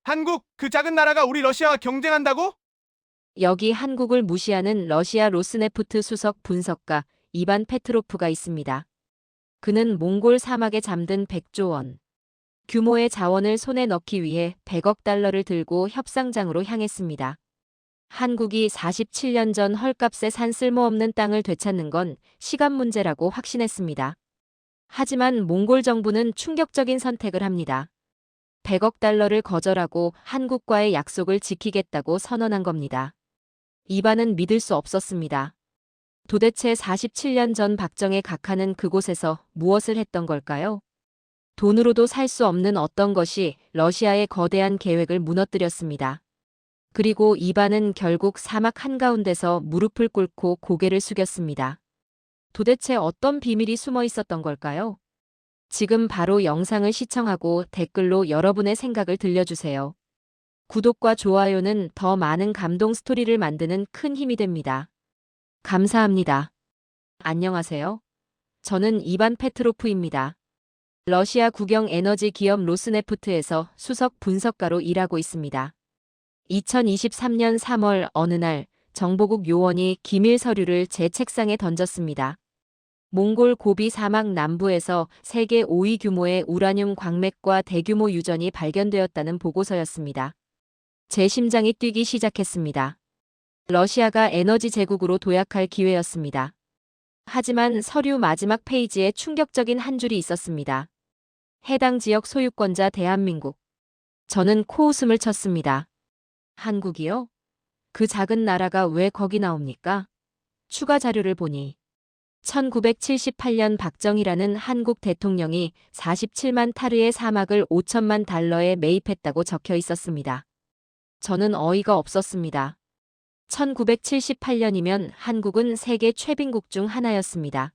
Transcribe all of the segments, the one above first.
한국, 그 작은 나라가 우리 러시아와 경쟁한다고? 여기 한국을 무시하는 러시아 로스네프트 수석 분석가 이반 페트로프가 있습니다. 그는 몽골 사막에 잠든 100조 원 규모의 자원을 손에 넣기 위해 100억 달러를 들고 협상장으로 향했습니다. 한국이 47년 전 헐값에 산 쓸모없는 땅을 되찾는 건 시간 문제라고 확신했습니다. 하지만 몽골 정부는 충격적인 선택을 합니다. 100억 달러를 거절하고 한국과의 약속을 지키겠다고 선언한 겁니다. 이반은 믿을 수 없었습니다. 도대체 47년 전 박정의 각하는 그곳에서 무엇을 했던 걸까요? 돈으로도 살 수 없는 어떤 것이 러시아의 거대한 계획을 무너뜨렸습니다. 그리고 이반은 결국 사막 한가운데서 무릎을 꿇고 고개를 숙였습니다. 도대체 어떤 비밀이 숨어 있었던 걸까요? 지금 바로 영상을 시청하고 댓글로 여러분의 생각을 들려주세요. 구독과 좋아요는 더 많은 감동 스토리를 만드는 큰 힘이 됩니다. 감사합니다. 안녕하세요. 저는 이반 페트로프입니다. 러시아 국영 에너지 기업 로스네프트에서 수석 분석가로 일하고 있습니다. 2023년 3월 어느 날 정보국 요원이 기밀 서류를 제 책상에 던졌습니다. 몽골 고비 사막 남부에서 세계 5위 규모의 우라늄 광맥과 대규모 유전이 발견되었다는 보고서였습니다. 제 심장이 뛰기 시작했습니다. 러시아가 에너지 제국으로 도약할 기회였습니다. 하지만 서류 마지막 페이지에 충격적인 한 줄이 있었습니다. 해당 지역 소유권자 대한민국. 저는 코웃음을 쳤습니다. 한국이요? 그 작은 나라가 왜 거기 나옵니까? 추가 자료를 보니 1978년 박정희라는 한국 대통령이 47만 타르의 사막을 5천만 달러에 매입했다고 적혀 있었습니다. 저는 어이가 없었습니다. 1978년이면 한국은 세계 최빈국 중 하나였습니다.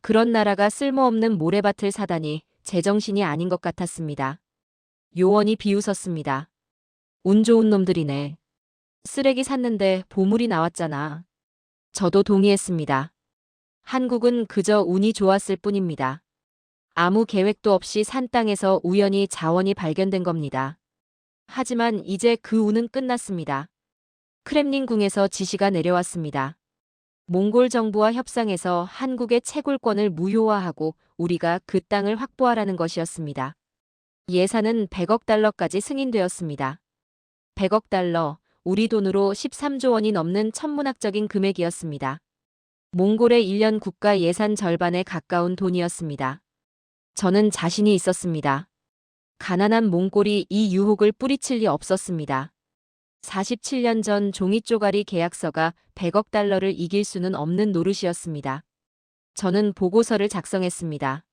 그런 나라가 쓸모없는 모래밭을 사다니 제정신이 아닌 것 같았습니다. 요원이 비웃었습니다. 운 좋은 놈들이네. 쓰레기 샀는데 보물이 나왔잖아. 저도 동의했습니다. 한국은 그저 운이 좋았을 뿐입니다. 아무 계획도 없이 산 땅에서 우연히 자원이 발견된 겁니다. 하지만 이제 그 운은 끝났습니다. 크렘린궁에서 지시가 내려왔습니다. 몽골 정부와 협상해서 한국의 채굴권을 무효화하고 우리가 그 땅을 확보하라는 것이었습니다. 예산은 100억 달러까지 승인되었습니다. 100억 달러, 우리 돈으로 13조 원이 넘는 천문학적인 금액이었습니다. 몽골의 1년 국가 예산 절반에 가까운 돈이었습니다. 저는 자신이 있었습니다. 가난한 몽골이 이 유혹을 뿌리칠 리 없었습니다. 47년 전 종이 쪼가리 계약서가 100억 달러를 이길 수는 없는 노릇이었습니다. 저는 보고서를 작성했습니다.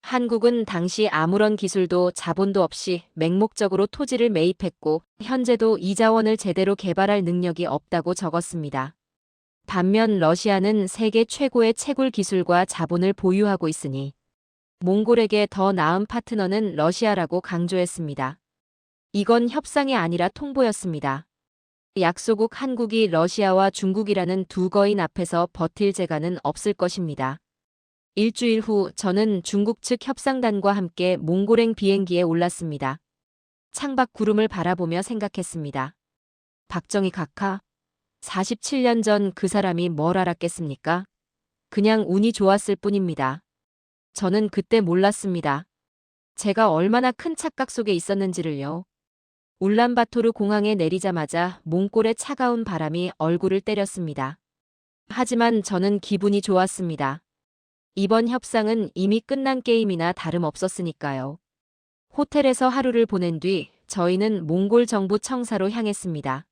한국은 당시 아무런 기술도 자본도 없이 맹목적으로 토지를 매입했고 현재도 이 자원을 제대로 개발할 능력이 없다고 적었습니다. 반면 러시아는 세계 최고의 채굴 기술과 자본을 보유하고 있으니 몽골에게 더 나은 파트너는 러시아라고 강조했습니다. 이건 협상이 아니라 통보였습니다. 약소국 한국이 러시아와 중국이라는 두 거인 앞에서 버틸 재간은 없을 것입니다. 일주일 후 저는 중국 측 협상단과 함께 몽골행 비행기에 올랐습니다. 창밖 구름을 바라보며 생각했습니다. 박정희 각하? 47년 전 그 사람이 뭘 알았겠습니까? 그냥 운이 좋았을 뿐입니다. 저는 그때 몰랐습니다. 제가 얼마나 큰 착각 속에 있었는지를요. 울란바토르 공항에 내리자마자 몽골의 차가운 바람이 얼굴을 때렸습니다. 하지만 저는 기분이 좋았습니다. 이번 협상은 이미 끝난 게임이나 다름없었으니까요. 호텔에서 하루를 보낸 뒤 저희는 몽골 정부 청사로 향했습니다.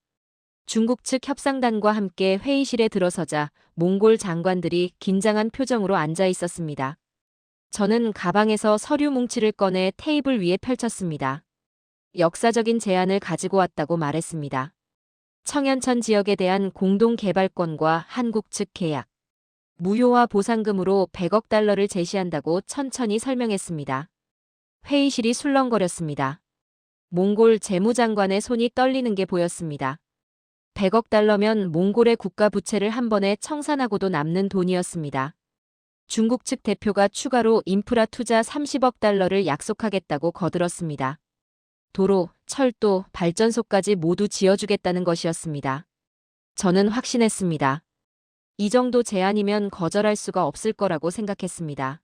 중국 측 협상단과 함께 회의실에 들어서자 몽골 장관들이 긴장한 표정으로 앉아 있었습니다. 저는 가방에서 서류 뭉치를 꺼내 테이블 위에 펼쳤습니다. 역사적인 제안을 가지고 왔다고 말했습니다. 청연천 지역에 대한 공동개발권과 한국 측 계약, 무효화 보상금으로 100억 달러를 제시한다고 천천히 설명했습니다. 회의실이 술렁거렸습니다. 몽골 재무장관의 손이 떨리는 게 보였습니다. 100억 달러면 몽골의 국가 부채를 한 번에 청산하고도 남는 돈이었습니다. 중국 측 대표가 추가로 인프라 투자 30억 달러를 약속하겠다고 거들었습니다. 도로, 철도, 발전소까지 모두 지어주겠다는 것이었습니다. 저는 확신했습니다. 이 정도 제안이면 거절할 수가 없을 거라고 생각했습니다.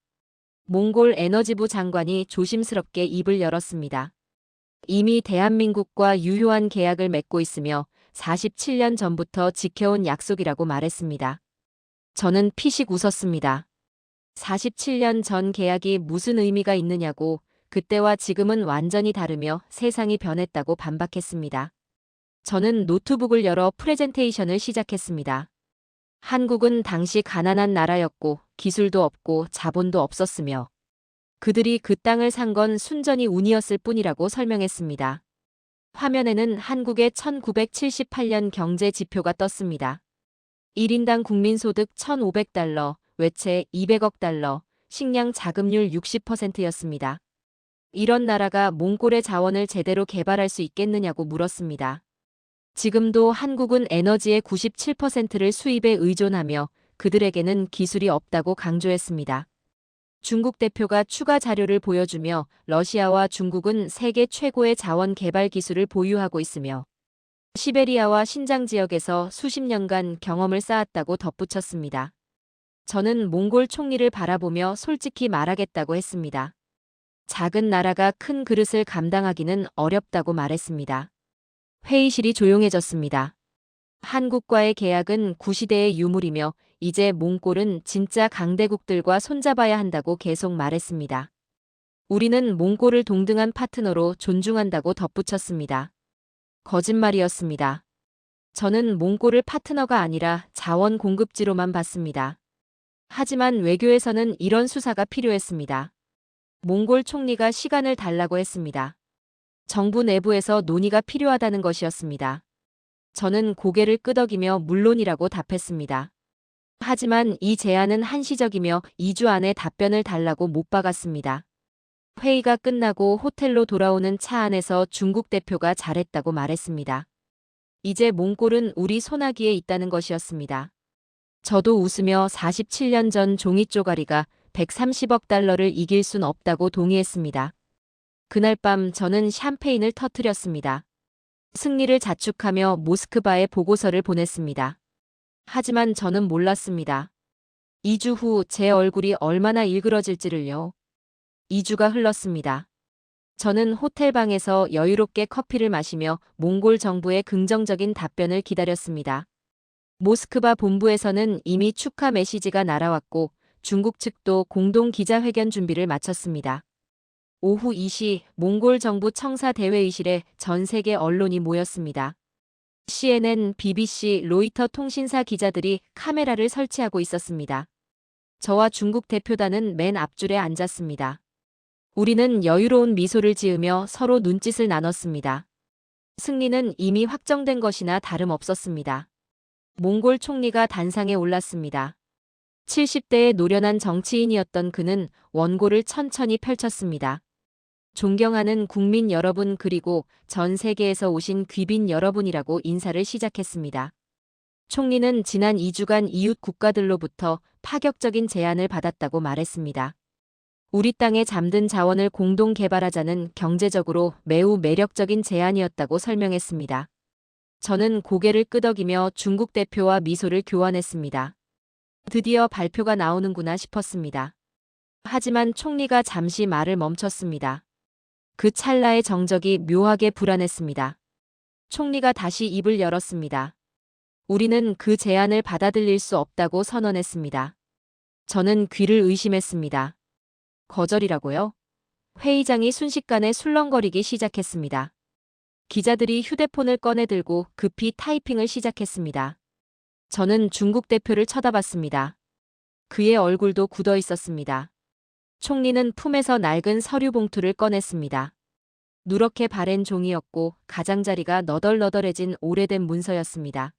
몽골 에너지부 장관이 조심스럽게 입을 열었습니다. 이미 대한민국과 유효한 계약을 맺고 있으며 47년 전부터 지켜온 약속이라고 말했습니다. 저는 피식 웃었습니다. 47년 전 계약이 무슨 의미가 있느냐고, 그때와 지금은 완전히 다르며 세상이 변했다고 반박했습니다. 저는 노트북을 열어 프레젠테이션을 시작했습니다. 한국은 당시 가난한 나라였고 기술도 없고 자본도 없었으며 그들이 그 땅을 산 건 순전히 운이었을 뿐이라고 설명했습니다. 화면에는 한국의 1978년 경제 지표가 떴습니다. 1인당 국민소득 1,500달러, 외채 200억 달러, 식량 자급률 60%였습니다. 이런 나라가 몽골의 자원을 제대로 개발할 수 있겠느냐고 물었습니다. 지금도 한국은 에너지의 97%를 수입에 의존하며 그들에게는 기술이 없다고 강조했습니다. 중국 대표가 추가 자료를 보여주며 러시아와 중국은 세계 최고의 자원 개발 기술을 보유하고 있으며 시베리아와 신장 지역에서 수십 년간 경험을 쌓았다고 덧붙였습니다. 저는 몽골 총리를 바라보며 솔직히 말하겠다고 했습니다. 작은 나라가 큰 그릇을 감당하기는 어렵다고 말했습니다. 회의실이 조용해졌습니다. 한국과의 계약은 구시대의 유물이며 이제 몽골은 진짜 강대국들과 손잡아야 한다고 계속 말했습니다. 우리는 몽골을 동등한 파트너로 존중한다고 덧붙였습니다. 거짓말이었습니다. 저는 몽골을 파트너가 아니라 자원 공급지로만 봤습니다. 하지만 외교에서는 이런 수사가 필요했습니다. 몽골 총리가 시간을 달라고 했습니다. 정부 내부에서 논의가 필요하다는 것이었습니다. 저는 고개를 끄덕이며 물론이라고 답했습니다. 하지만 이 제안은 한시적이며 2주 안에 답변을 달라고 못 박았습니다. 회의가 끝나고 호텔로 돌아오는 차 안에서 중국 대표가 잘했다고 말했습니다. 이제 몽골은 우리 손아귀에 있다는 것이었습니다. 저도 웃으며 47년 전 종이 쪼가리가 130억 달러를 이길 순 없다고 동의했습니다. 그날 밤 저는 샴페인을 터뜨렸습니다. 승리를 자축하며 모스크바에 보고서를 보냈습니다. 하지만 저는 몰랐습니다. 2주 후 제 얼굴이 얼마나 일그러질지를요. 2주가 흘렀습니다. 저는 호텔방에서 여유롭게 커피를 마시며 몽골 정부의 긍정적인 답변을 기다렸습니다. 모스크바 본부에서는 이미 축하 메시지가 날아왔고 중국 측도 공동 기자회견 준비를 마쳤습니다. 오후 2시 몽골 정부 청사 대회의실에 전 세계 언론이 모였습니다. CNN, BBC, 로이터 통신사 기자들이 카메라를 설치하고 있었습니다. 저와 중국 대표단은 맨 앞줄에 앉았습니다. 우리는 여유로운 미소를 지으며 서로 눈짓을 나눴습니다. 승리는 이미 확정된 것이나 다름없었습니다. 몽골 총리가 단상에 올랐습니다. 70대의 노련한 정치인이었던 그는 원고를 천천히 펼쳤습니다. 존경하는 국민 여러분 그리고 전 세계에서 오신 귀빈 여러분이라고 인사를 시작했습니다. 총리는 지난 2주간 이웃 국가들로부터 파격적인 제안을 받았다고 말했습니다. 우리 땅에 잠든 자원을 공동 개발하자는 경제적으로 매우 매력적인 제안이었다고 설명했습니다. 저는 고개를 끄덕이며 중국 대표와 미소를 교환했습니다. 드디어 발표가 나오는구나 싶었습니다. 하지만 총리가 잠시 말을 멈췄습니다. 그 찰나의 정적이 묘하게 불안했습니다. 총리가 다시 입을 열었습니다. 우리는 그 제안을 받아들일 수 없다고 선언했습니다. 저는 귀를 의심했습니다. 거절이라고요? 회의장이 순식간에 술렁거리기 시작했습니다. 기자들이 휴대폰을 꺼내들고 급히 타이핑을 시작했습니다. 저는 중국 대표를 쳐다봤습니다. 그의 얼굴도 굳어 있었습니다. 총리는 품에서 낡은 서류 봉투를 꺼냈습니다. 누렇게 바랜 종이였고 가장자리가 너덜너덜해진 오래된 문서였습니다.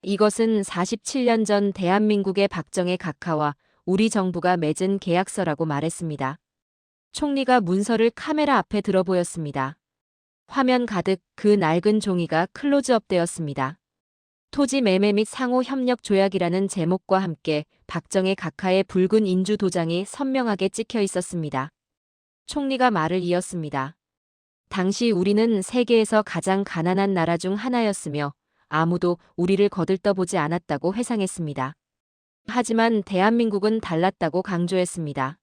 이것은 47년 전 대한민국의 박정희 각하와 우리 정부가 맺은 계약서라고 말했습니다. 총리가 문서를 카메라 앞에 들어 보였습니다. 화면 가득 그 낡은 종이가 클로즈업되었습니다. 토지 매매 및 상호 협력 조약이라는 제목과 함께 박정희 각하의 붉은 인주 도장이 선명하게 찍혀 있었습니다. 총리가 말을 이었습니다. 당시 우리는 세계에서 가장 가난한 나라 중 하나였으며 아무도 우리를 거들떠보지 않았다고 회상했습니다. 하지만 대한민국은 달랐다고 강조했습니다.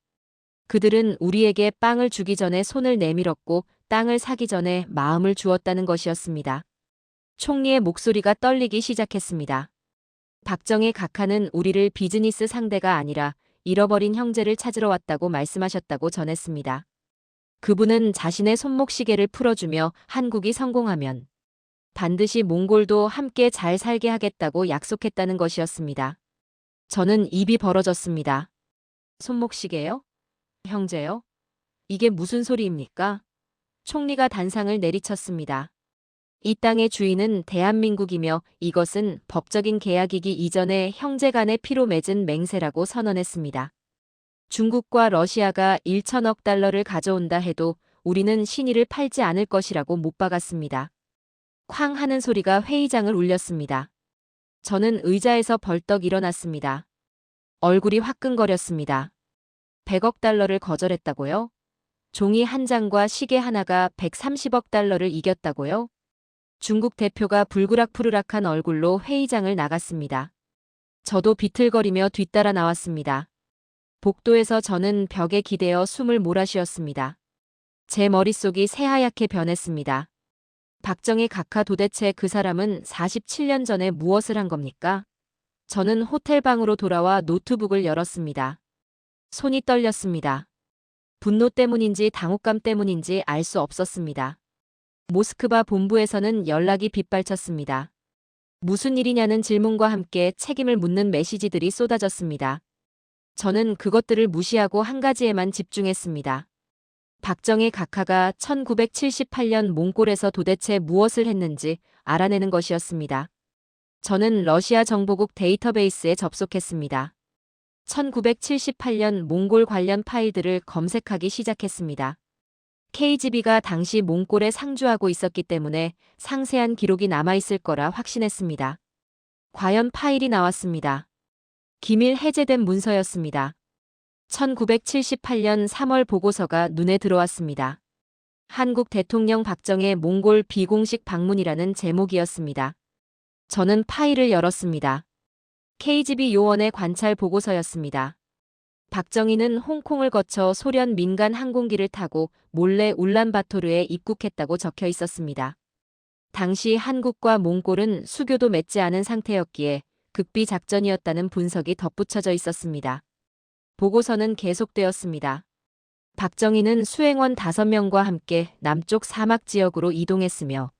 그들은 우리에게 빵을 주기 전에 손을 내밀었고 땅을 사기 전에 마음을 주었다는 것이었습니다. 총리의 목소리가 떨리기 시작했습니다. 박정희 각하는 우리를 비즈니스 상대가 아니라 잃어버린 형제를 찾으러 왔다고 말씀하셨다고 전했습니다. 그분은 자신의 손목시계를 풀어주며 한국이 성공하면 반드시 몽골도 함께 잘 살게 하겠다고 약속했다는 것이었습니다. 저는 입이 벌어졌습니다. 손목시계요? 형제요? 이게 무슨 소리입니까? 총리가 단상을 내리쳤습니다. 이 땅의 주인은 대한민국이며 이것은 법적인 계약이기 이전에 형제 간의 피로 맺은 맹세라고 선언했습니다. 중국과 러시아가 1천억 달러를 가져온다 해도 우리는 신의를 팔지 않을 것이라고 못 박았습니다. 쾅 하는 소리가 회의장을 울렸습니다. 저는 의자에서 벌떡 일어났습니다. 얼굴이 화끈거렸습니다. 100억 달러를 거절했다고요? 종이 한 장과 시계 하나가 130억 달러를 이겼다고요? 중국 대표가 불그락푸르락한 얼굴로 회의장을 나갔습니다. 저도 비틀거리며 뒤따라 나왔습니다. 복도에서 저는 벽에 기대어 숨을 몰아쉬었습니다. 제 머릿속이 새하얗게 변했습니다. 박정희 각하 도대체 그 사람은 47년 전에 무엇을 한 겁니까? 저는 호텔방으로 돌아와 노트북을 열었습니다. 손이 떨렸습니다. 분노 때문인지 당혹감 때문인지 알 수 없었습니다. 모스크바 본부에서는 연락이 빗발쳤습니다. 무슨 일이냐는 질문과 함께 책임을 묻는 메시지들이 쏟아졌습니다. 저는 그것들을 무시하고 한 가지에만 집중했습니다. 박정희 각하가 1978년 몽골에서 도대체 무엇을 했는지 알아내는 것이었습니다. 저는 러시아 정보국 데이터베이스에 접속했습니다. 1978년 몽골 관련 파일들을 검색하기 시작했습니다. KGB가 당시 몽골에 상주하고 있었기 때문에 상세한 기록이 남아있을 거라 확신했습니다. 과연 파일이 나왔습니다. 기밀 해제된 문서였습니다. 1978년 3월 보고서가 눈에 들어왔습니다. 한국 대통령 박정희의 몽골 비공식 방문이라는 제목이었습니다. 저는 파일을 열었습니다. KGB 요원의 관찰 보고서였습니다. 박정희는 홍콩을 거쳐 소련 민간 항공기를 타고 몰래 울란바토르에 입국했다고 적혀 있었습니다. 당시 한국과 몽골은 수교도 맺지 않은 상태였기에 극비 작전이었다는 분석이 덧붙여져 있었습니다. 보고서는 계속되었습니다. 박정희는 수행원 5명과 함께 남쪽 사막 지역으로 이동했으며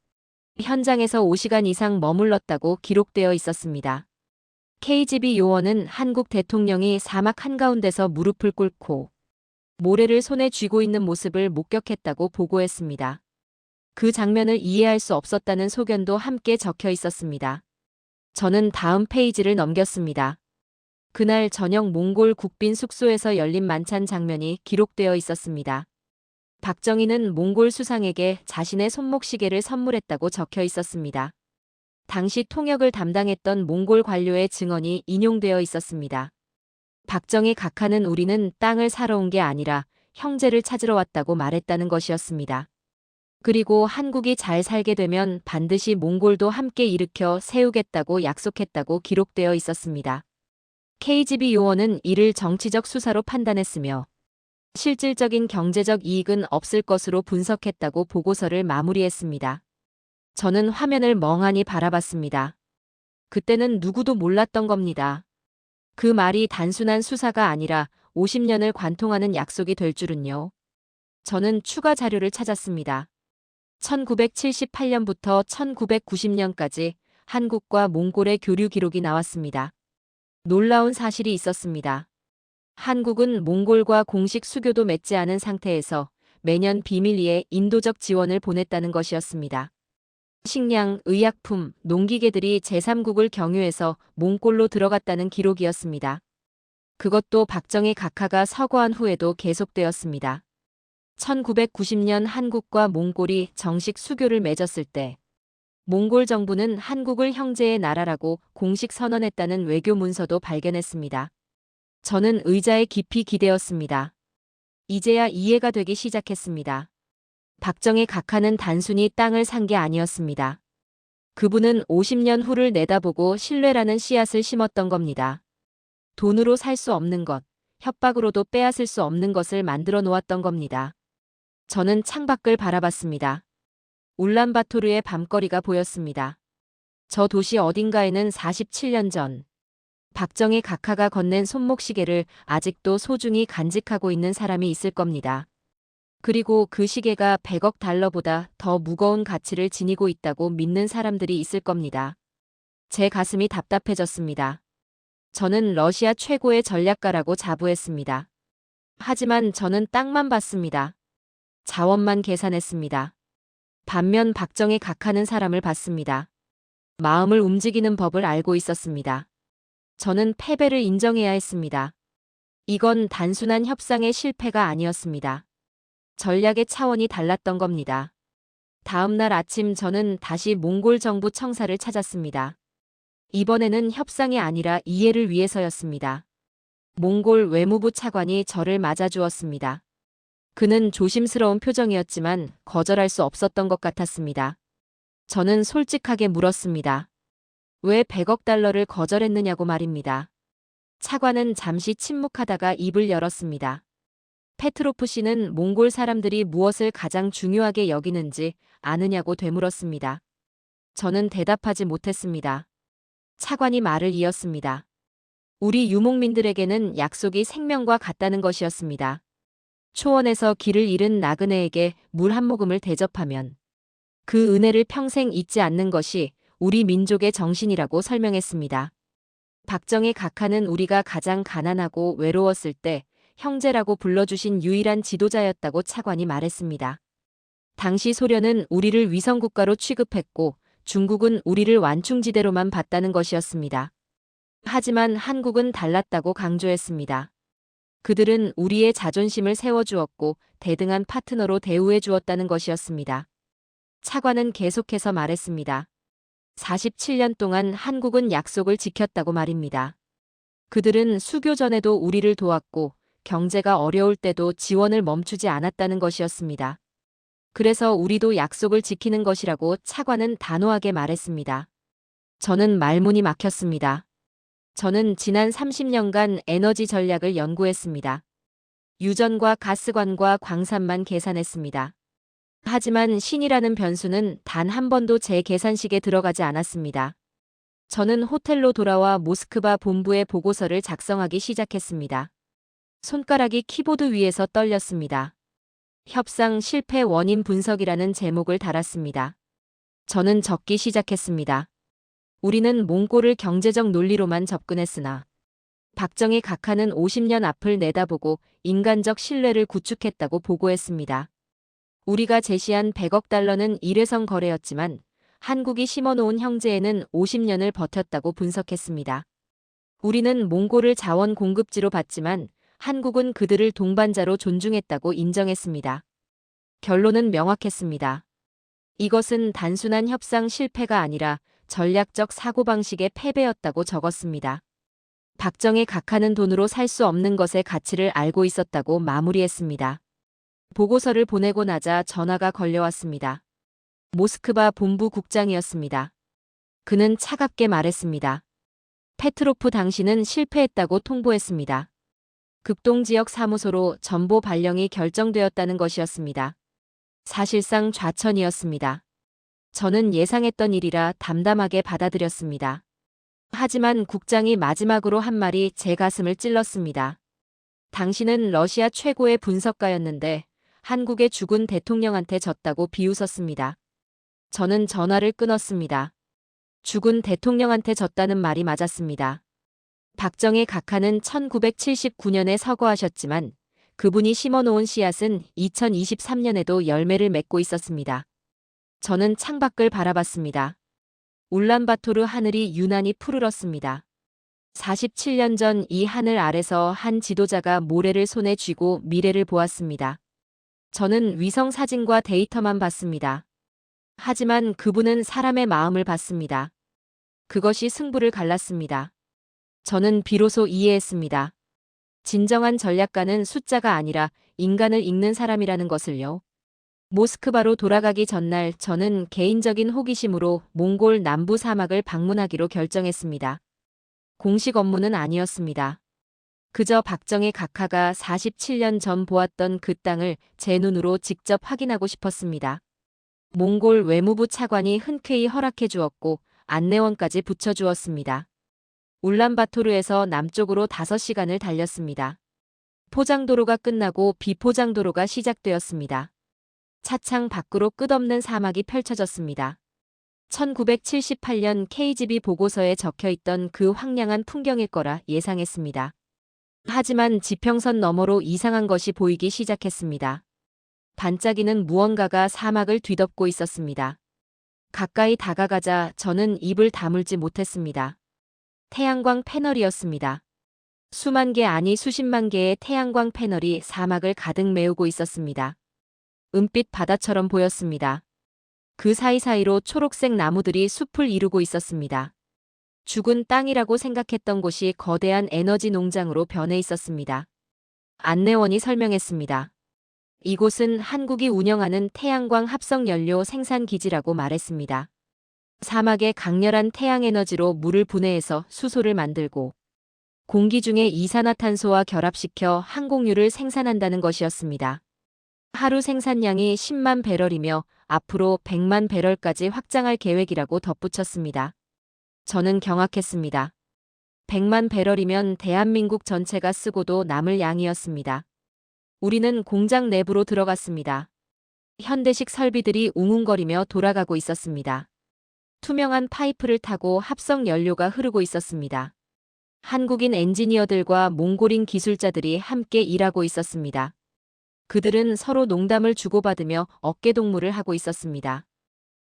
현장에서 5시간 이상 머물렀다고 기록되어 있었습니다. KGB 요원은 한국 대통령이 사막 한가운데서 무릎을 꿇고 모래를 손에 쥐고 있는 모습을 목격했다고 보고했습니다. 그 장면을 이해할 수 없었다는 소견도 함께 적혀 있었습니다. 저는 다음 페이지를 넘겼습니다. 그날 저녁 몽골 국빈 숙소에서 열린 만찬 장면이 기록되어 있었습니다. 박정희는 몽골 수상에게 자신의 손목시계를 선물했다고 적혀 있었습니다. 당시 통역을 담당했던 몽골 관료의 증언이 인용되어 있었습니다. 박정희 각하는 우리는 땅을 사러 온 게 아니라 형제를 찾으러 왔다고 말했다는 것이었습니다. 그리고 한국이 잘 살게 되면 반드시 몽골도 함께 일으켜 세우겠다고 약속했다고 기록되어 있었습니다. KGB 요원은 이를 정치적 수사로 판단했으며 실질적인 경제적 이익은 없을 것으로 분석했다고 보고서를 마무리했습니다. 저는 화면을 멍하니 바라봤습니다. 그때는 누구도 몰랐던 겁니다. 그 말이 단순한 수사가 아니라 50년을 관통하는 약속이 될 줄은요. 저는 추가 자료를 찾았습니다. 1978년부터 1990년까지 한국과 몽골의 교류 기록이 나왔습니다. 놀라운 사실이 있었습니다. 한국은 몽골과 공식 수교도 맺지 않은 상태에서 매년 비밀리에 인도적 지원을 보냈다는 것이었습니다. 식량, 의약품, 농기계들이 제3국을 경유해서 몽골로 들어갔다는 기록이었습니다. 그것도 박정희 각하가 서거한 후에도 계속되었습니다. 1990년 한국과 몽골이 정식 수교를 맺었을 때 몽골 정부는 한국을 형제의 나라라고 공식 선언했다는 외교 문서도 발견했습니다. 저는 의자에 깊이 기대었습니다. 이제야 이해가 되기 시작했습니다. 박정희 각하는 단순히 땅을 산 게 아니었습니다. 그분은 50년 후를 내다보고 신뢰라는 씨앗을 심었던 겁니다. 돈으로 살 수 없는 것, 협박으로도 빼앗을 수 없는 것을 만들어 놓았던 겁니다. 저는 창밖을 바라봤습니다. 울란바토르의 밤거리가 보였습니다. 저 도시 어딘가에는 47년 전 박정희 각하가 건넨 손목시계를 아직도 소중히 간직하고 있는 사람이 있을 겁니다. 그리고 그 시계가 100억 달러보다 더 무거운 가치를 지니고 있다고 믿는 사람들이 있을 겁니다. 제 가슴이 답답해졌습니다. 저는 러시아 최고의 전략가라고 자부했습니다. 하지만 저는 땅만 봤습니다. 자원만 계산했습니다. 반면 박정희 각하는 사람을 봤습니다. 마음을 움직이는 법을 알고 있었습니다. 저는 패배를 인정해야 했습니다. 이건 단순한 협상의 실패가 아니었습니다. 전략의 차원이 달랐던 겁니다. 다음 날 아침 저는 다시 몽골 정부 청사를 찾았습니다. 이번에는 협상이 아니라 이해를 위해서였습니다. 몽골 외무부 차관이 저를 맞아주었습니다. 그는 조심스러운 표정이었지만 거절할 수 없었던 것 같았습니다. 저는 솔직하게 물었습니다. 왜 100억 달러를 거절했느냐고 말입니다. 차관은 잠시 침묵하다가 입을 열었습니다. 페트로프 씨는 몽골 사람들이 무엇을 가장 중요하게 여기는지 아느냐고 되물었습니다. 저는 대답하지 못했습니다. 차관이 말을 이었습니다. 우리 유목민들에게는 약속이 생명과 같다는 것이었습니다. 초원에서 길을 잃은 나그네에게 물 한 모금을 대접하면 그 은혜를 평생 잊지 않는 것이 우리 민족의 정신이라고 설명했습니다. 박정희 각하는 우리가 가장 가난하고 외로웠을 때 형제라고 불러주신 유일한 지도자였다고 차관이 말했습니다. 당시 소련은 우리를 위성국가로 취급했고 중국은 우리를 완충지대로만 봤다는 것이었습니다. 하지만 한국은 달랐다고 강조했습니다. 그들은 우리의 자존심을 세워주었고 대등한 파트너로 대우해 주었다는 것이었습니다. 차관은 계속해서 말했습니다. 47년 동안 한국은 약속을 지켰다고 말입니다. 그들은 수교 전에도 우리를 도왔고 경제가 어려울 때도 지원을 멈추지 않았다는 것이었습니다. 그래서 우리도 약속을 지키는 것이라고 차관은 단호하게 말했습니다. 저는 말문이 막혔습니다. 저는 지난 30년간 에너지 전략을 연구했습니다. 유전과 가스관과 광산만 계산했습니다. 하지만 신이라는 변수는 단 한 번도 제 계산식에 들어가지 않았습니다. 저는 호텔로 돌아와 모스크바 본부의 보고서를 작성하기 시작했습니다. 손가락이 키보드 위에서 떨렸습니다. 협상 실패 원인 분석이라는 제목을 달았습니다. 저는 적기 시작했습니다. 우리는 몽골을 경제적 논리로만 접근했으나 박정희 각하는 50년 앞을 내다보고 인간적 신뢰를 구축했다고 보고했습니다. 우리가 제시한 100억 달러는 일회성 거래였지만 한국이 심어놓은 형제에는 50년을 버텼다고 분석했습니다. 우리는 몽골을 자원 공급지로 봤지만 한국은 그들을 동반자로 존중했다고 인정했습니다. 결론은 명확했습니다. 이것은 단순한 협상 실패가 아니라 전략적 사고방식의 패배였다고 적었습니다. 박정희 각하는 돈으로 살 수 없는 것의 가치를 알고 있었다고 마무리했습니다. 보고서를 보내고 나자 전화가 걸려왔습니다. 모스크바 본부 국장이었습니다. 그는 차갑게 말했습니다. 페트로프 당신은 실패했다고 통보했습니다. 극동지역 사무소로 전보 발령이 결정되었다는 것이었습니다. 사실상 좌천이었습니다. 저는 예상했던 일이라 담담하게 받아들였습니다. 하지만 국장이 마지막으로 한 말이 제 가슴을 찔렀습니다. 당신은 러시아 최고의 분석가였는데 한국의 죽은 대통령한테 졌다고 비웃었습니다. 저는 전화를 끊었습니다. 죽은 대통령한테 졌다는 말이 맞았습니다. 박정희 각하는 1979년에 서거하셨지만 그분이 심어놓은 씨앗은 2023년에도 열매를 맺고 있었습니다. 저는 창밖을 바라봤습니다. 울란바토르 하늘이 유난히 푸르렀습니다. 47년 전 이 하늘 아래서 한 지도자가 모래를 손에 쥐고 미래를 보았습니다. 저는 위성 사진과 데이터만 봤습니다. 하지만 그분은 사람의 마음을 봤습니다. 그것이 승부를 갈랐습니다. 저는 비로소 이해했습니다. 진정한 전략가는 숫자가 아니라 인간을 읽는 사람이라는 것을요. 모스크바로 돌아가기 전날 저는 개인적인 호기심으로 몽골 남부 사막을 방문하기로 결정했습니다. 공식 업무는 아니었습니다. 그저 박정희 각하가 47년 전 보았던 그 땅을 제 눈으로 직접 확인하고 싶었습니다. 몽골 외무부 차관이 흔쾌히 허락해 주었고 안내원까지 붙여주었습니다. 울란바토르에서 남쪽으로 5시간을 달렸습니다. 포장도로가 끝나고 비포장도로가 시작되었습니다. 차창 밖으로 끝없는 사막이 펼쳐졌습니다. 1978년 KGB 보고서에 적혀있던 그 황량한 풍경일 거라 예상했습니다. 하지만 지평선 너머로 이상한 것이 보이기 시작했습니다. 반짝이는 무언가가 사막을 뒤덮고 있었습니다. 가까이 다가가자 저는 입을 다물지 못했습니다. 태양광 패널이었습니다. 수만 개 아니 수십만 개의 태양광 패널이 사막을 가득 메우고 있었습니다. 은빛 바다처럼 보였습니다. 그 사이사이로 초록색 나무들이 숲을 이루고 있었습니다. 죽은 땅이라고 생각했던 곳이 거대한 에너지 농장으로 변해 있었습니다. 안내원이 설명했습니다. 이곳은 한국이 운영하는 태양광 합성 연료 생산 기지라고 말했습니다. 사막의 강렬한 태양에너지로 물을 분해해서 수소를 만들고 공기 중에 이산화탄소와 결합시켜 항공유를 생산한다는 것이었습니다. 하루 생산량이 10만 배럴이며 앞으로 100만 배럴까지 확장할 계획이라고 덧붙였습니다. 저는 경악했습니다. 100만 배럴이면 대한민국 전체가 쓰고도 남을 양이었습니다. 우리는 공장 내부로 들어갔습니다. 현대식 설비들이 웅웅거리며 돌아가고 있었습니다. 투명한 파이프를 타고 합성 연료가 흐르고 있었습니다. 한국인 엔지니어들과 몽골인 기술자들이 함께 일하고 있었습니다. 그들은 서로 농담을 주고받으며 어깨동무를 하고 있었습니다.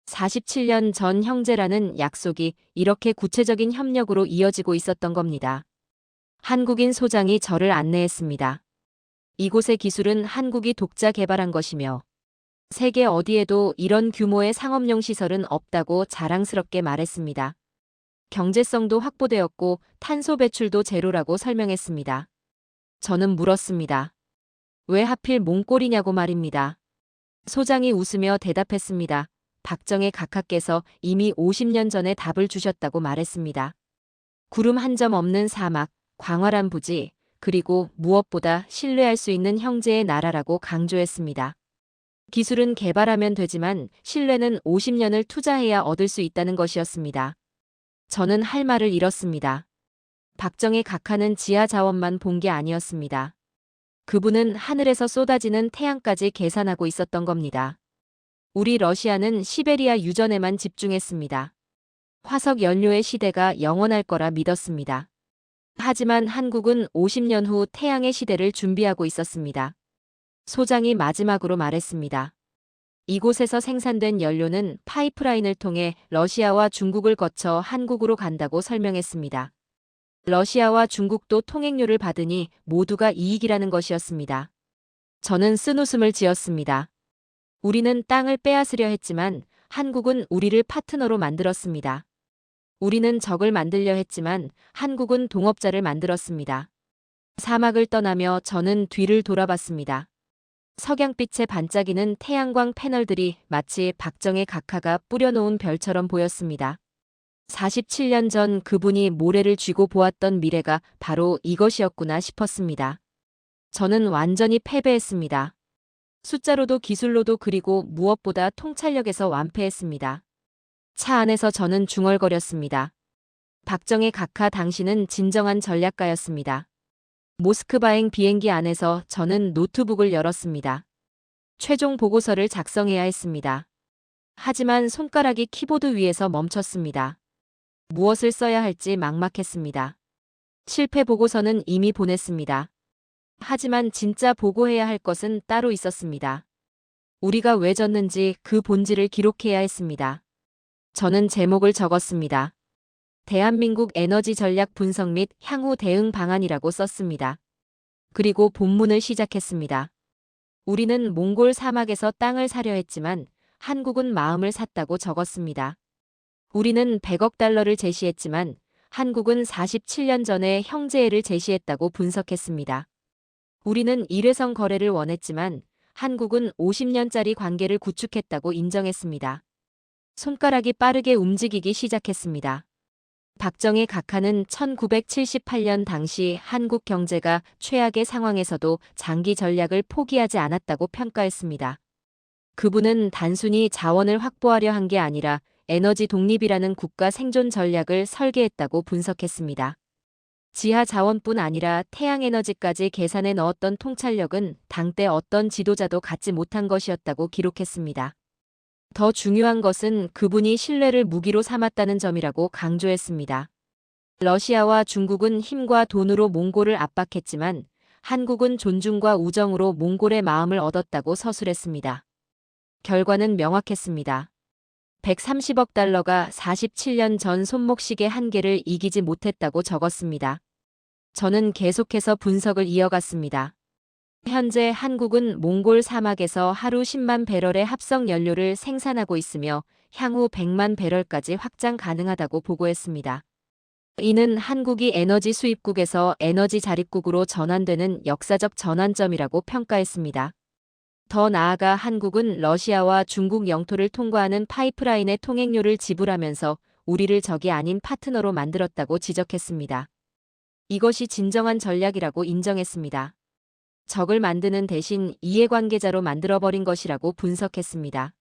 47년 전 형제라는 약속이 이렇게 구체적인 협력으로 이어지고 있었던 겁니다. 한국인 소장이 저를 안내했습니다. 이곳의 기술은 한국이 독자 개발한 것이며 세계 어디에도 이런 규모의 상업용 시설은 없다고 자랑스럽게 말했습니다. 경제성도 확보되었고 탄소 배출도 제로라고 설명했습니다. 저는 물었습니다. 왜 하필 몽골이냐고 말입니다. 소장이 웃으며 대답했습니다. 박정희 각하께서 이미 50년 전에 답을 주셨다고 말했습니다. 구름 한 점 없는 사막, 광활한 부지, 그리고 무엇보다 신뢰할 수 있는 형제의 나라라고 강조했습니다. 기술은 개발하면 되지만 신뢰는 50년을 투자해야 얻을 수 있다는 것이었습니다. 저는 할 말을 잃었습니다. 박정희 각하는 지하 자원만 본 게 아니었습니다. 그분은 하늘에서 쏟아지는 태양까지 계산하고 있었던 겁니다. 우리 러시아는 시베리아 유전에만 집중했습니다. 화석 연료의 시대가 영원할 거라 믿었습니다. 하지만 한국은 50년 후 태양의 시대를 준비하고 있었습니다. 소장이 마지막으로 말했습니다. 이곳에서 생산된 연료는 파이프라인을 통해 러시아와 중국을 거쳐 한국으로 간다고 설명했습니다. 러시아와 중국도 통행료를 받으니 모두가 이익이라는 것이었습니다. 저는 쓴웃음을 지었습니다. 우리는 땅을 빼앗으려 했지만 한국은 우리를 파트너로 만들었습니다. 우리는 적을 만들려 했지만 한국은 동업자를 만들었습니다. 사막을 떠나며 저는 뒤를 돌아봤습니다. 석양빛에 반짝이는 태양광 패널들이 마치 박정희 각하가 뿌려놓은 별처럼 보였습니다. 47년 전 그분이 모래를 쥐고 보았던 미래가 바로 이것이었구나 싶었습니다. 저는 완전히 패배했습니다. 숫자로도 기술로도 그리고 무엇보다 통찰력에서 완패했습니다. 차 안에서 저는 중얼거렸습니다. 박정희 각하 당신은 진정한 전략가였습니다. 모스크바행 비행기 안에서 저는 노트북을 열었습니다. 최종 보고서를 작성해야 했습니다. 하지만 손가락이 키보드 위에서 멈췄습니다. 무엇을 써야 할지 막막했습니다. 실패 보고서는 이미 보냈습니다. 하지만 진짜 보고해야 할 것은 따로 있었습니다. 우리가 왜 졌는지 그 본질을 기록해야 했습니다. 저는 제목을 적었습니다. 대한민국 에너지 전략 분석 및 향후 대응 방안이라고 썼습니다. 그리고 본문을 시작했습니다. 우리는 몽골 사막에서 땅을 사려 했지만 한국은 마음을 샀다고 적었습니다. 우리는 100억 달러를 제시했지만 한국은 47년 전에 형제애를 제시했다고 분석했습니다. 우리는 일회성 거래를 원했지만 한국은 50년짜리 관계를 구축했다고 인정했습니다. 손가락이 빠르게 움직이기 시작했습니다. 박정희 각하는 1978년 당시 한국 경제가 최악의 상황에서도 장기 전략을 포기하지 않았다고 평가했습니다. 그분은 단순히 자원을 확보하려 한 게 아니라 에너지 독립이라는 국가 생존 전략을 설계했다고 분석했습니다. 지하 자원뿐 아니라 태양에너지까지 계산에 넣었던 통찰력은 당대 어떤 지도자도 갖지 못한 것이었다고 기록했습니다. 더 중요한 것은 그분이 신뢰를 무기로 삼았다는 점이라고 강조했습니다. 러시아와 중국은 힘과 돈으로 몽골을 압박했지만 한국은 존중과 우정으로 몽골의 마음을 얻었다고 서술했습니다. 결과는 명확했습니다. 130억 달러가 47년 전 손목시계 한 개를 이기지 못했다고 적었습니다. 저는 계속해서 분석을 이어갔습니다. 현재 한국은 몽골 사막에서 하루 10만 배럴의 합성 연료를 생산하고 있으며 향후 100만 배럴까지 확장 가능하다고 보고했습니다. 이는 한국이 에너지 수입국에서 에너지 자립국으로 전환되는 역사적 전환점이라고 평가했습니다. 더 나아가 한국은 러시아와 중국 영토를 통과하는 파이프라인의 통행료를 지불하면서 우리를 적이 아닌 파트너로 만들었다고 지적했습니다. 이것이 진정한 전략이라고 인정했습니다. 적을 만드는 대신 이해관계자로 만들어버린 것이라고 분석했습니다.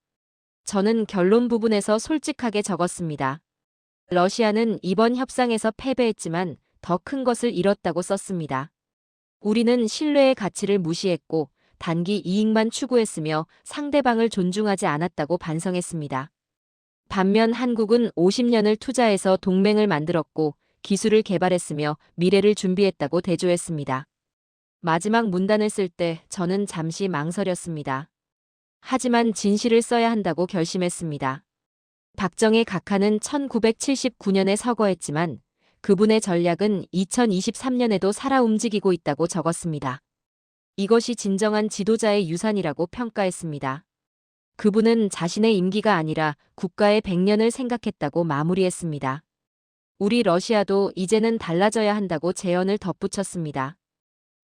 저는 결론 부분에서 솔직하게 적었습니다. 러시아는 이번 협상에서 패배했지만 더 큰 것을 잃었다고 썼습니다. 우리는 신뢰의 가치를 무시했고 단기 이익만 추구했으며 상대방을 존중하지 않았다고 반성했습니다. 반면 한국은 50년을 투자해서 동맹을 만들었고 기술을 개발했으며 미래를 준비했다고 대조했습니다. 마지막 문단을 쓸 때 저는 잠시 망설였습니다. 하지만 진실을 써야 한다고 결심했습니다. 박정희 각하는 1979년에 서거했지만 그분의 전략은 2023년에도 살아 움직이고 있다고 적었습니다. 이것이 진정한 지도자의 유산이라고 평가했습니다. 그분은 자신의 임기가 아니라 국가의 100년을 생각했다고 마무리했습니다. 우리 러시아도 이제는 달라져야 한다고 제언을 덧붙였습니다.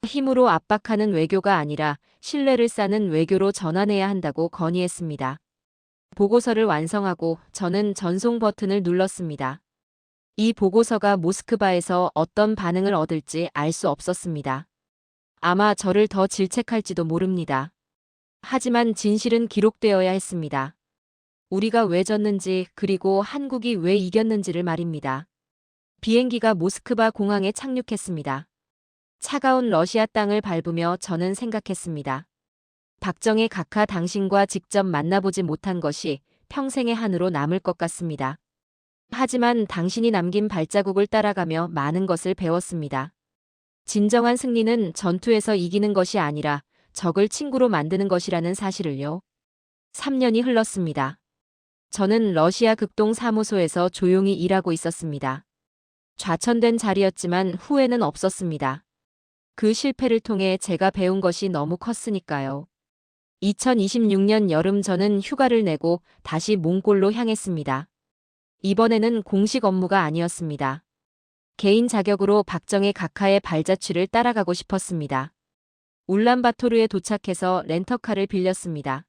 힘으로 압박하는 외교가 아니라 신뢰를 쌓는 외교로 전환해야 한다고 건의했습니다. 보고서를 완성하고 저는 전송 버튼을 눌렀습니다. 이 보고서가 모스크바에서 어떤 반응을 얻을지 알 수 없었습니다. 아마 저를 더 질책할지도 모릅니다. 하지만 진실은 기록되어야 했습니다. 우리가 왜 졌는지 그리고 한국이 왜 이겼는지를 말입니다. 비행기가 모스크바 공항에 착륙했습니다. 차가운 러시아 땅을 밟으며 저는 생각했습니다. 박정희 각하 당신과 직접 만나보지 못한 것이 평생의 한으로 남을 것 같습니다. 하지만 당신이 남긴 발자국을 따라가며 많은 것을 배웠습니다. 진정한 승리는 전투에서 이기는 것이 아니라 적을 친구로 만드는 것이라는 사실을요. 3년이 흘렀습니다. 저는 러시아 극동 사무소에서 조용히 일하고 있었습니다. 좌천된 자리였지만 후회는 없었습니다. 그 실패를 통해 제가 배운 것이 너무 컸으니까요. 2026년 여름 저는 휴가를 내고 다시 몽골로 향했습니다. 이번에는 공식 업무가 아니었습니다. 개인 자격으로 박정희 각하의 발자취를 따라가고 싶었습니다. 울란바토르에 도착해서 렌터카를 빌렸습니다.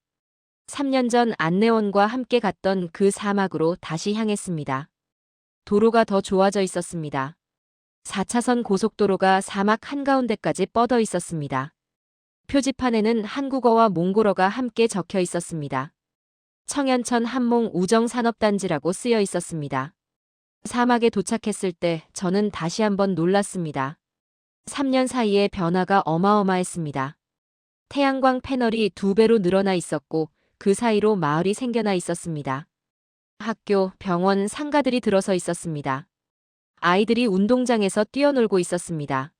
3년 전 안내원과 함께 갔던 그 사막으로 다시 향했습니다. 도로가 더 좋아져 있었습니다. 4차선 고속도로가 사막 한가운데까지 뻗어 있었습니다. 표지판에는 한국어와 몽골어가 함께 적혀 있었습니다. 청양천 한몽 우정산업단지라고 쓰여 있었습니다. 사막에 도착했을 때 저는 다시 한번 놀랐습니다. 3년 사이에 변화가 어마어마했습니다. 태양광 패널이 2배로 늘어나 있었고 그 사이로 마을이 생겨나 있었습니다. 학교, 병원, 상가들이 들어서 있었습니다. 아이들이 운동장에서 뛰어놀고 있었습니다.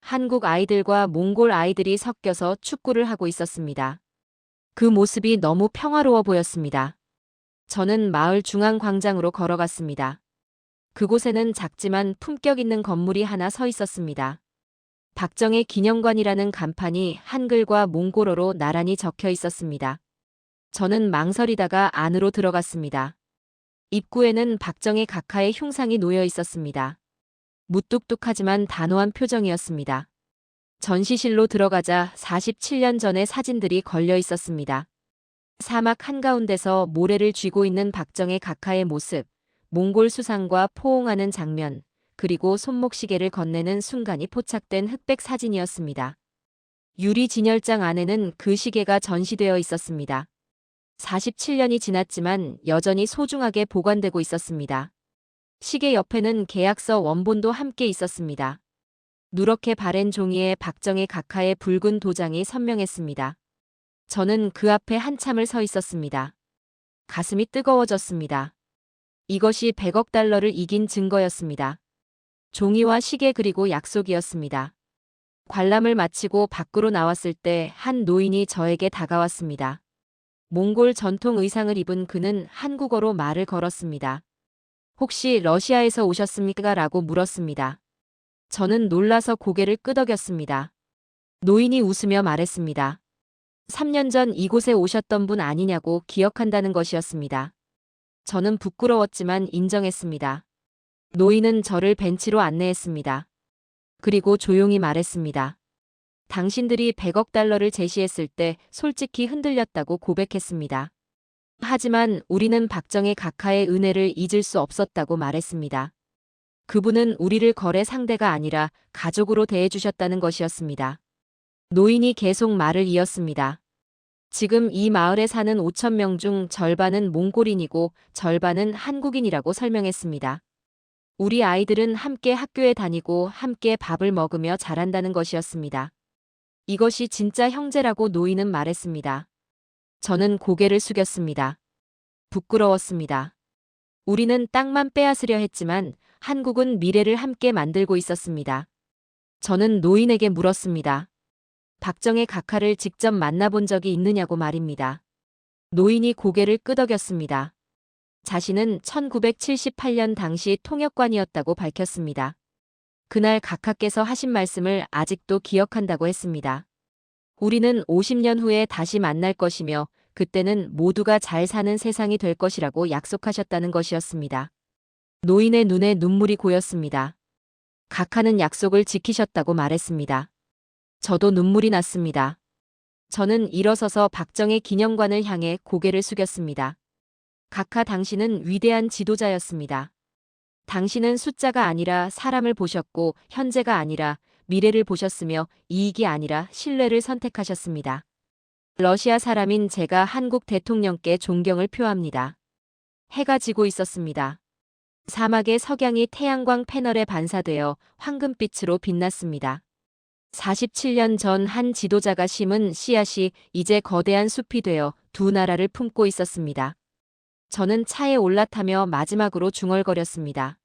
한국 아이들과 몽골 아이들이 섞여서 축구를 하고 있었습니다. 그 모습이 너무 평화로워 보였습니다. 저는 마을 중앙 광장으로 걸어갔습니다. 그곳에는 작지만 품격 있는 건물이 하나 서 있었습니다. 박정희 기념관이라는 간판이 한글과 몽골어로 나란히 적혀 있었습니다. 저는 망설이다가 안으로 들어갔습니다. 입구에는 박정희 각하의 흉상이 놓여 있었습니다. 무뚝뚝하지만 단호한 표정이었습니다. 전시실로 들어가자 47년 전의 사진들이 걸려 있었습니다. 사막 한가운데서 모래를 쥐고 있는 박정희 각하의 모습, 몽골 수상과 포옹하는 장면, 그리고 손목시계를 건네는 순간이 포착된 흑백 사진이었습니다. 유리 진열장 안에는 그 시계가 전시되어 있었습니다. 47년이 지났지만 여전히 소중하게 보관되고 있었습니다. 시계 옆에는 계약서 원본도 함께 있었습니다. 누렇게 바랜 종이에 박정희 각하의 붉은 도장이 선명했습니다. 저는 그 앞에 한참을 서 있었습니다. 가슴이 뜨거워졌습니다. 이것이 100억 달러를 이긴 증거였습니다. 종이와 시계 그리고 약속이었습니다. 관람을 마치고 밖으로 나왔을 때 한 노인이 저에게 다가왔습니다. 몽골 전통 의상을 입은 그는 한국어로 말을 걸었습니다. 혹시 러시아에서 오셨습니까? 라고 물었습니다. 저는 놀라서 고개를 끄덕였습니다. 노인이 웃으며 말했습니다. 3년 전 이곳에 오셨던 분 아니냐고 기억한다는 것이었습니다. 저는 부끄러웠지만 인정했습니다. 노인은 저를 벤치로 안내했습니다. 그리고 조용히 말했습니다. 당신들이 100억 달러를 제시했을 때 솔직히 흔들렸다고 고백했습니다. 하지만 우리는 박정희 각하의 은혜를 잊을 수 없었다고 말했습니다. 그분은 우리를 거래 상대가 아니라 가족으로 대해주셨다는 것이었습니다. 노인이 계속 말을 이었습니다. 지금 이 마을에 사는 5천 명 중 절반은 몽골인이고 절반은 한국인이라고 설명했습니다. 우리 아이들은 함께 학교에 다니고 함께 밥을 먹으며 자란다는 것이었습니다. 이것이 진짜 형제라고 노인은 말했습니다. 저는 고개를 숙였습니다. 부끄러웠습니다. 우리는 땅만 빼앗으려 했지만 한국은 미래를 함께 만들고 있었습니다. 저는 노인에게 물었습니다. 박정희 각하를 직접 만나본 적이 있느냐고 말입니다. 노인이 고개를 끄덕였습니다. 자신은 1978년 당시 통역관이었다고 밝혔습니다. 그날 각하께서 하신 말씀을 아직도 기억한다고 했습니다. 우리는 50년 후에 다시 만날 것이며 그때는 모두가 잘 사는 세상이 될 것이라고 약속하셨다는 것이었습니다. 노인의 눈에 눈물이 고였습니다. 각하는 약속을 지키셨다고 말했습니다. 저도 눈물이 났습니다. 저는 일어서서 박정희 기념관을 향해 고개를 숙였습니다. 각하 당신은 위대한 지도자였습니다. 당신은 숫자가 아니라 사람을 보셨고 현재가 아니라 미래를 보셨으며 이익이 아니라 신뢰를 선택하셨습니다. 러시아 사람인 제가 한국 대통령께 존경을 표합니다. 해가 지고 있었습니다. 사막의 석양이 태양광 패널에 반사되어 황금빛으로 빛났습니다. 47년 전 한 지도자가 심은 씨앗이 이제 거대한 숲이 되어 두 나라를 품고 있었습니다. 저는 차에 올라타며 마지막으로 중얼거렸습니다.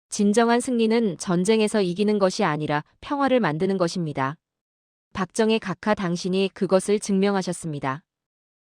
진정한 승리는 전쟁에서 이기는 것이 아니라 평화를 만드는 것입니다. 박정희 각하 당신이 그것을 증명하셨습니다.